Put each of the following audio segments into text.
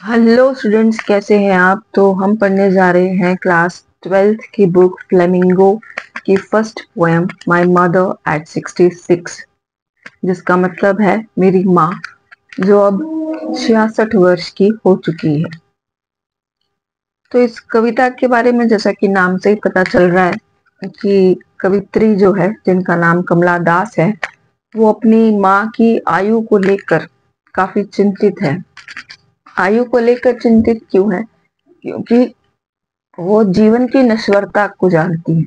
Hello students, कैसे हैं आप। तो हम पढ़ने जा रहे हैं क्लास 12th की बुक फ्लेमिंगो की first poem my mother eight 66, जिसका मतलब है मेरी माँ जो अब 66 वर्ष की हो चुकी है। तो इस कविता के बारे में जैसा कि नाम से ही पता चल रहा है कि कवित्री जो है, जिनका नाम कमला दास है, वो अपनी माँ की आयु को लेकर काफी चिंतित है। आयु को लेकर चिंतित क्यों है? क्योंकि वो जीवन की नश्वरता को जानती है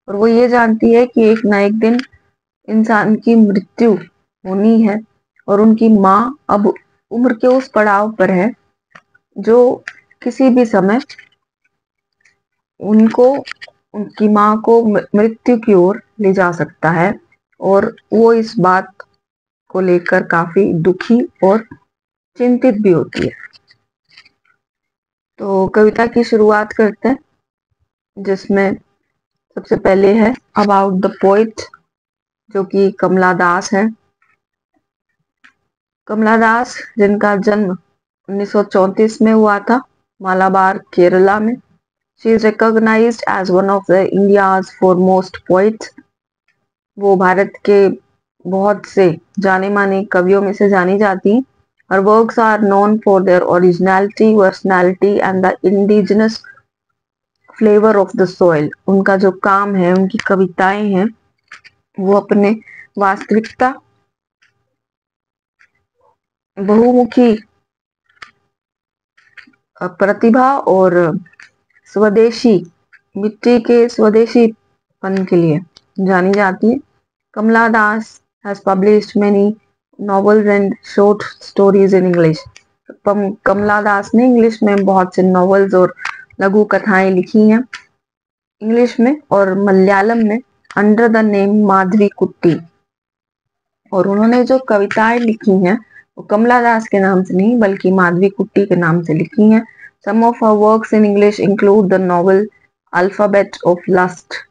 और वो ये जानती है कि एक ना एक दिन इंसान की मृत्यु होनी है। और उनकी माँ अब उम्र के उस पड़ाव पर है जो किसी भी समय उनको, उनकी माँ को मृत्यु की ओर ले जा सकता है। और वो इस बात को लेकर काफी दुखी और चिंतित भी होती है। तो कविता की शुरुआत करते हैं, जिसमें सबसे पहले है अबाउट द पोइट, जो कि कमला दास है। कमला दास, जिनका जन्म 1934 में हुआ था, मालाबार केरला में। She is recognised as one of the India's foremost poets. वो भारत के बहुत से जाने माने कवियों में से जानी जाती हैं। Her works are known for their originality, versatility and the indigenous flavor of the soil. उनका जो काम है, उनकी कविताएं हैं, वो अपने वास्तविकता, बहुमुखी प्रतिभा और स्वदेशी मिट्टी के स्वदेशीपन के लिए जानी जाती है। Kamala Das has published many novels and short stories in English. Kamala Das ने इंग्लिश में बहुत से नॉवेल्स और लघु कथाएं लिखी हैं इंग्लिश में और मलयालम में अंडर द नेम माधवी कुट्टी। और उन्होंने जो कविताएं लिखी हैं वो कमला दास के नाम से नहीं बल्कि माधवी कुट्टी के नाम से लिखी हैं। Some of her works in English include the novel Alphabet of Lust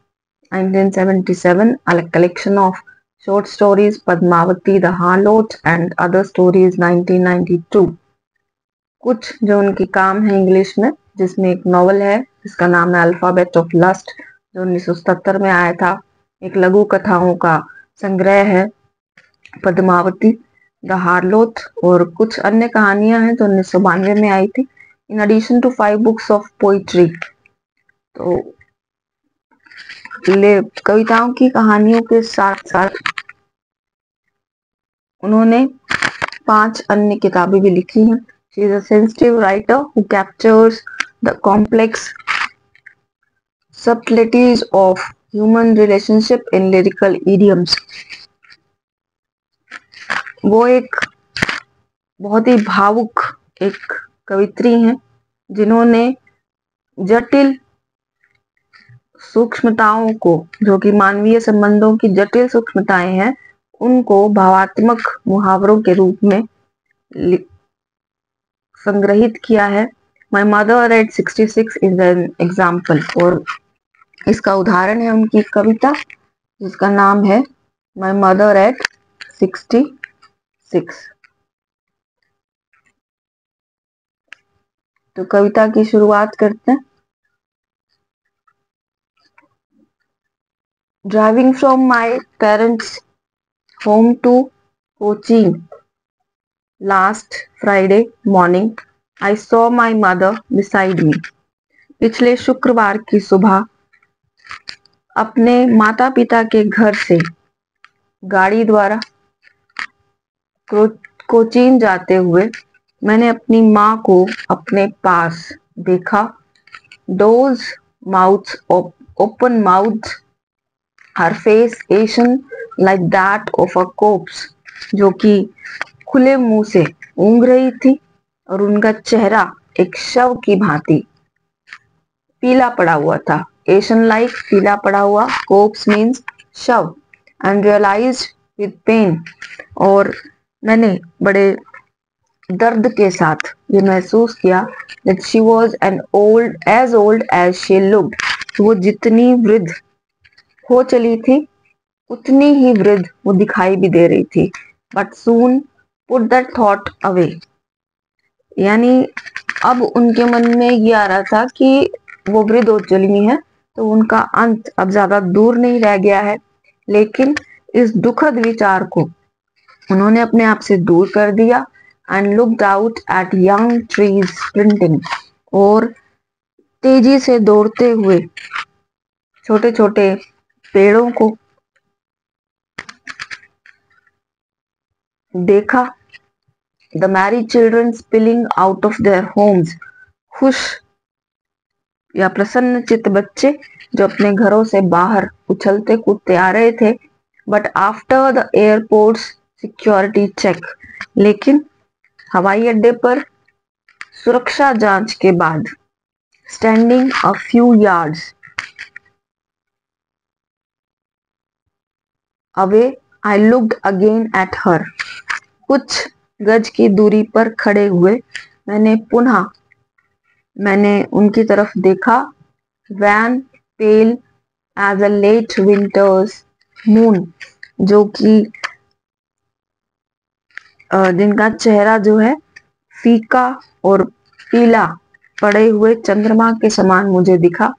1977, a collection of short stories Padmavati the Harlot and other stories 1992। कुछ जो उनके काम है इंग्लिश में, जिसमें एक नॉवल है जिसका नाम है अल्फाबेट ऑफ लस्ट, जो 1977 में आया था। एक लघु कथाओं का संग्रह है पद्मावती द हार्लोट, और कुछ अन्य कहानियां हैं जो 1992 में आई थी। In addition to 5 books of poetry. तो कविताओं की कहानियों के साथ साथ उन्होंने 5 अन्य किताबें भी लिखी हैं। She is a sensitive writer who captures the complex subtleties of human relationship in lyrical idioms। वो एक बहुत ही भावुक एक कवित्री हैं जिन्होंने जटिल सूक्ष्मताओं को, जो कि मानवीय संबंधों की जटिल सूक्ष्मताएं हैं, उनको भावात्मक मुहावरों के रूप में संग्रहित किया है। My mother eight 66 is an example, और इसका उदाहरण है उनकी कविता जिसका नाम है माय मदर एट 66। तो कविता की शुरुआत करते हैं। Driving from my parents home to Cochin last Friday morning I saw my mother beside me. पिछले शुक्रवार की सुबह अपने माता पिता के घर से गाड़ी द्वारा कोचीन जाते हुए मैंने अपनी माँ को अपने पास देखा। Those mouths open mouth, her face ation like that of a cops, जो कि खुले मुंह से ऊँग रही थी और उनका चेहरा एक शव की भांति पीला पड़ा हुआ था। एशन लाइक पीला पड़ा हुआ, कोप्स मीन्स शव, एंड रियलाइज्ड विद पेन, और मैंने बड़े दर्द के साथ ये महसूस किया that she was as old as she looked। वो जितनी वृद्ध हो चली थी उतनी ही वृद्ध वो दिखाई भी दे रही थी। But soon put that thought away। यानी अब उनके मन में ये आ रहा था कि वो वृद्ध हो चुकी है, तो उनका अंत अब ज्यादा दूर नहीं रह गया है। लेकिन इस दुखद विचार को उन्होंने अपने आप से दूर कर दिया and looked out at young trees sprinting, और तेजी से दौड़ते हुए छोटे छोटे पेड़ों को देखा। The married children spilling out of their homes, खुश या प्रसन्न चित्त बच्चे जो अपने घरों से बाहर उछलते कूदते आ रहे थे। But after the airport security check, लेकिन हवाई अड्डे पर सुरक्षा जांच के बाद, standing a few yards away, I looked again at her. कुछ गज की दूरी पर खड़े हुए मैंने उनकी तरफ देखा। Wan pale as a late winter's moon, जो कि जिनका चेहरा जो है फीका और पीला पड़े हुए चंद्रमा के समान मुझे दिखा।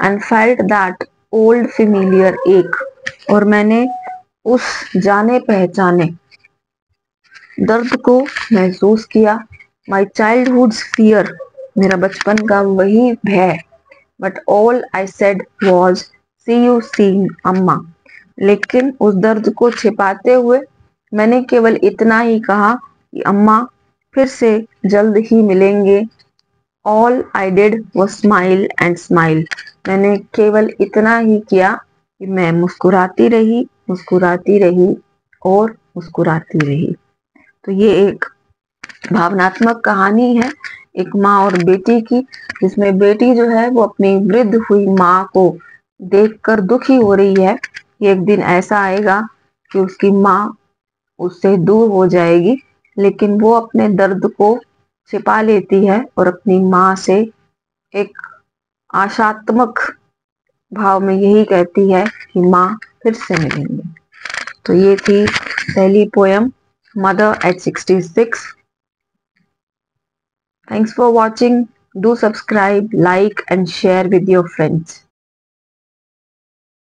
And felt that old familiar एक, और मैंने उस जाने पहचाने दर्द को महसूस किया। माई चाइल्डहुड्स फियर, मेरा बचपन का वही भय। But all I said was see you soon Amma, लेकिन उस दर्द को छिपाते हुए मैंने केवल इतना ही कहा कि अम्मा फिर से जल्द ही मिलेंगे। All I did was smile and smile, मैंने केवल इतना ही किया कि मैं मुस्कुराती रही और मुस्कुराती रही। तो ये एक भावनात्मक कहानी है एक माँ और बेटी की, जिसमें बेटी जो है वो अपनी वृद्ध हुई माँ को देखकर दुखी हो रही है कि एक दिन ऐसा आएगा कि उसकी माँ उससे दूर हो जाएगी, लेकिन वो अपने दर्द को छिपा लेती है और अपनी माँ से एक आशात्मक भाव में यही कहती है कि माँ फिर से मिलेंगे। तो ये थी पहली poem, mother eight 66। Thanks for watching. Do subscribe, like and share with your friends.